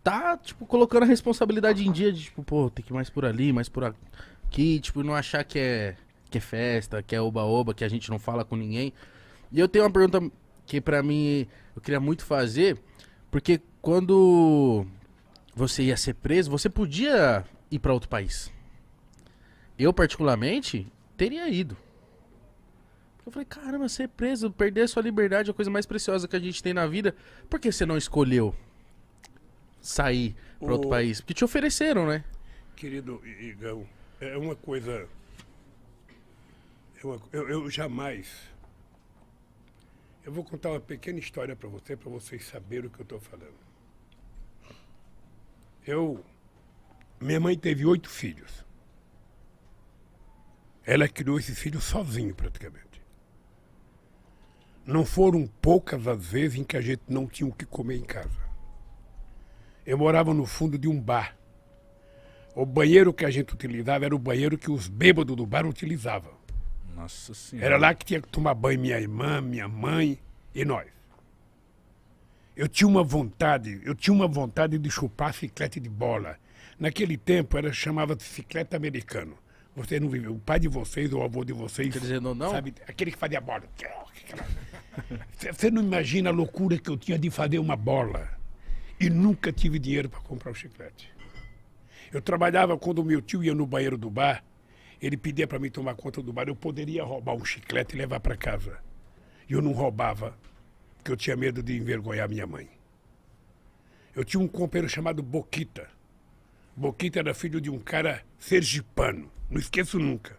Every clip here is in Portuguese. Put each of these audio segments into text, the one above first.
tá, tipo, colocando a responsabilidade em dia de, tipo, pô, tem que ir mais por ali, mais por aqui, tipo, não achar que é festa, que é oba-oba, que a gente não fala com ninguém. E eu tenho uma pergunta que pra mim eu queria muito fazer, porque quando você ia ser preso, você podia ir pra outro país. Eu, particularmente, teria ido. Eu falei, caramba, ser preso, perder a sua liberdade é a coisa mais preciosa que a gente tem na vida. Por que você não escolheu sair pra outro O país? Porque te ofereceram, né? querido Igão, é uma coisa. Eu jamais. Eu vou contar uma pequena história para vocês saberem o que eu estou falando. Minha mãe teve 8 filhos. Ela criou esses filhos sozinha, praticamente. Não foram poucas as vezes em que a gente não tinha o que comer em casa. Eu morava no fundo de um bar. O banheiro que a gente utilizava era o banheiro que os bêbados do bar utilizavam. Nossa senhora. Era lá que tinha que tomar banho minha irmã, minha mãe e nós. Eu tinha uma vontade de chupar chiclete de bola. Naquele tempo chamava de chiclete americano. Você não viveu. O pai de vocês, ou o avô de vocês, Quer dizer, não? sabe, aquele que fazia bola. Você não imagina a loucura que eu tinha de fazer uma bola. E nunca tive dinheiro para comprar o chiclete. Eu trabalhava quando o meu tio ia no banheiro do bar, ele pedia para mim tomar conta do bar, eu poderia roubar um chiclete e levar para casa. E eu não roubava, porque eu tinha medo de envergonhar minha mãe. Eu tinha um companheiro chamado Boquita. Boquita era filho de um cara sergipano, não esqueço nunca.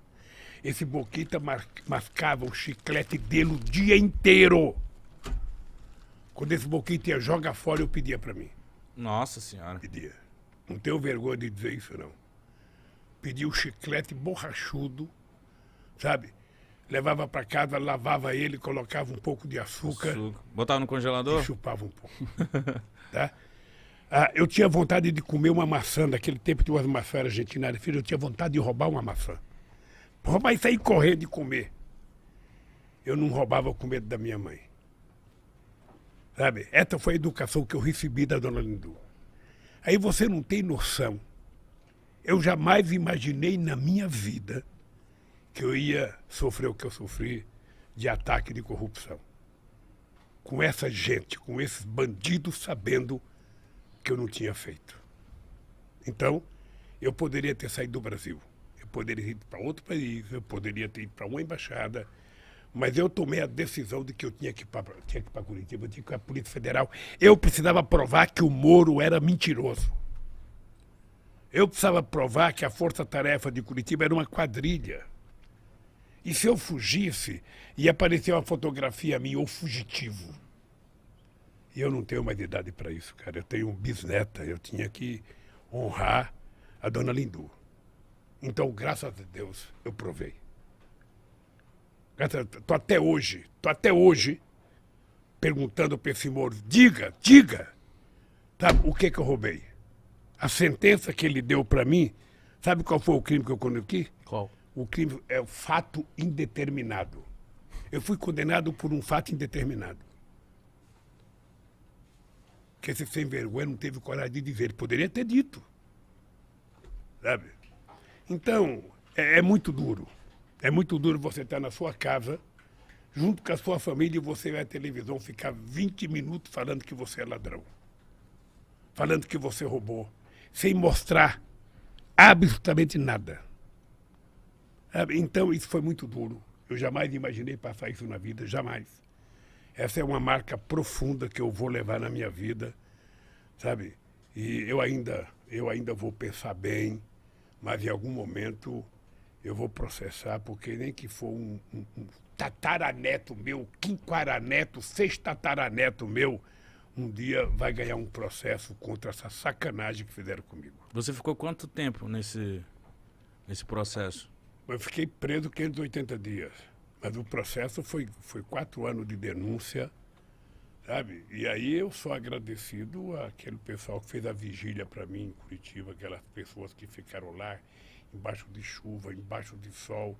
Esse Boquita mascava o chiclete dele o dia inteiro. Quando esse Boquita ia jogar fora, eu pedia para mim. Nossa senhora. Pedia. Não tenho vergonha de dizer isso, não. Pedia o chiclete borrachudo, sabe? Levava para casa, lavava ele, colocava um pouco de açúcar. Botava no congelador? E chupava um pouco. Tá? Eu tinha vontade de comer uma maçã. Naquele tempo tinha umas maçãs argentinas. Filho, eu tinha vontade de roubar uma maçã. Roubar e sair correndo e comer. Eu não roubava com medo da minha mãe. Sabe? Essa foi a educação que eu recebi da dona Lindu. Aí você não tem noção. Eu jamais imaginei na minha vida que eu ia sofrer o que eu sofri de ataque de corrupção. Com essa gente, com esses bandidos sabendo que eu não tinha feito. Então, eu poderia ter saído do Brasil. Eu poderia ir para outro país, eu poderia ter ido para uma embaixada, mas eu tomei a decisão de que eu tinha que ir para Curitiba, eu tinha que ir para a Polícia Federal. Eu precisava provar que o Moro era mentiroso. Eu precisava provar que a Força-Tarefa de Curitiba era uma quadrilha. E se eu fugisse, ia aparecer uma fotografia minha, ou fugitivo. E eu não tenho mais idade para isso, cara. Eu tenho um bisneta, eu tinha que honrar a dona Lindu. Então, graças a Deus, eu provei. Tô até hoje, perguntando para esse Moro, diga, tá, o que eu roubei? A sentença que ele deu para mim, sabe qual foi o crime que eu cometi? Qual? O crime é o fato indeterminado. Eu fui condenado por um fato indeterminado. Que esse sem vergonha não teve coragem de dizer. Ele poderia ter dito. Sabe? Então, é muito duro. É muito duro você estar na sua casa, junto com a sua família, e você vai à televisão ficar 20 minutos falando que você é ladrão. Falando que você roubou. Sem mostrar absolutamente nada. Então, isso foi muito duro. Eu jamais imaginei passar isso na vida, jamais. Essa é uma marca profunda que eu vou levar na minha vida, sabe? E eu ainda vou pensar bem, mas em algum momento eu vou processar, porque nem que for um tataraneto meu, quinquaraneto, sextataraneto meu, um dia vai ganhar um processo contra essa sacanagem que fizeram comigo. Você ficou quanto tempo nesse processo? Eu fiquei preso 580 dias. Mas o processo foi 4 anos de denúncia, sabe? E aí eu sou agradecido àquele pessoal que fez a vigília para mim em Curitiba, aquelas pessoas que ficaram lá, embaixo de chuva, embaixo de sol,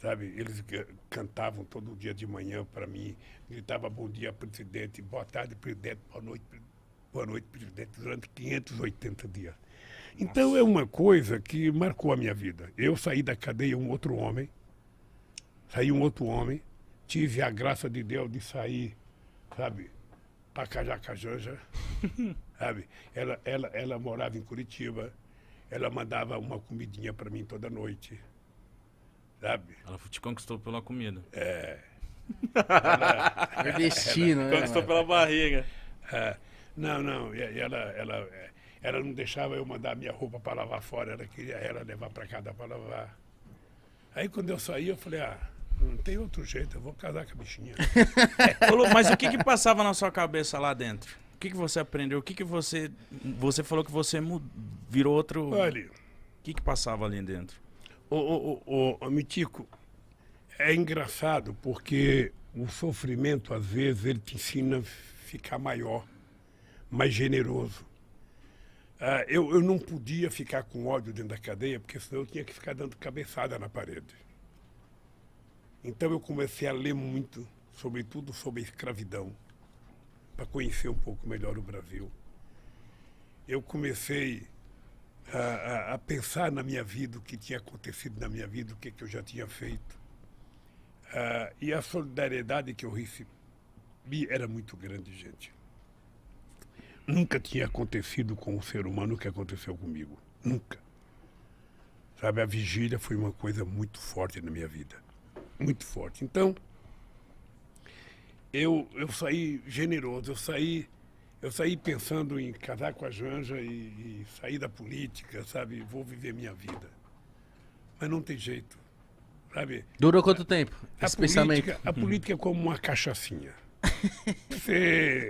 sabe? Eles cantavam todo dia de manhã para mim, gritavam bom dia, presidente, boa tarde, presidente, boa noite, presidente. Boa noite, presidente, durante 580 dias. Então é uma coisa que marcou a minha vida. Eu saí da cadeia um outro homem, tive a graça de Deus de sair, sabe, para Cajacajanja, sabe? Ela morava em Curitiba, ela mandava uma comidinha para mim toda noite, sabe? Ela te conquistou pela comida. É, Nordestino, né? Conquistou mano? pela barriga. não, ela não deixava eu mandar minha roupa para lavar fora, ela queria ela levar para casa para lavar. Aí quando eu saí, eu falei, não tem outro jeito, eu vou casar com a bichinha. Ô, Lu, mas o que que passava na sua cabeça lá dentro? O que que você aprendeu? O que que você falou que você virou outro... Olha, O que que passava ali dentro? ô, Mitico, é engraçado porque o sofrimento, às vezes, ele te ensina a ficar maior, mais generoso. Eu não podia ficar com ódio dentro da cadeia, porque senão eu tinha que ficar dando cabeçada na parede. Então eu comecei a ler muito, sobretudo sobre a escravidão, para conhecer um pouco melhor o Brasil. Eu comecei a pensar na minha vida, o que tinha acontecido na minha vida, o que eu já tinha feito. E a solidariedade que eu recebi era muito grande, gente. Nunca tinha acontecido com um ser humano o que aconteceu comigo. Nunca. Sabe, a vigília foi uma coisa muito forte na minha vida. Muito forte. Então, eu saí generoso, eu saí pensando em casar com a Janja e sair da política, sabe? Vou viver minha vida. Mas não tem jeito, sabe? Durou quanto tempo esse pensamento? A política é como uma cachaçinha. Você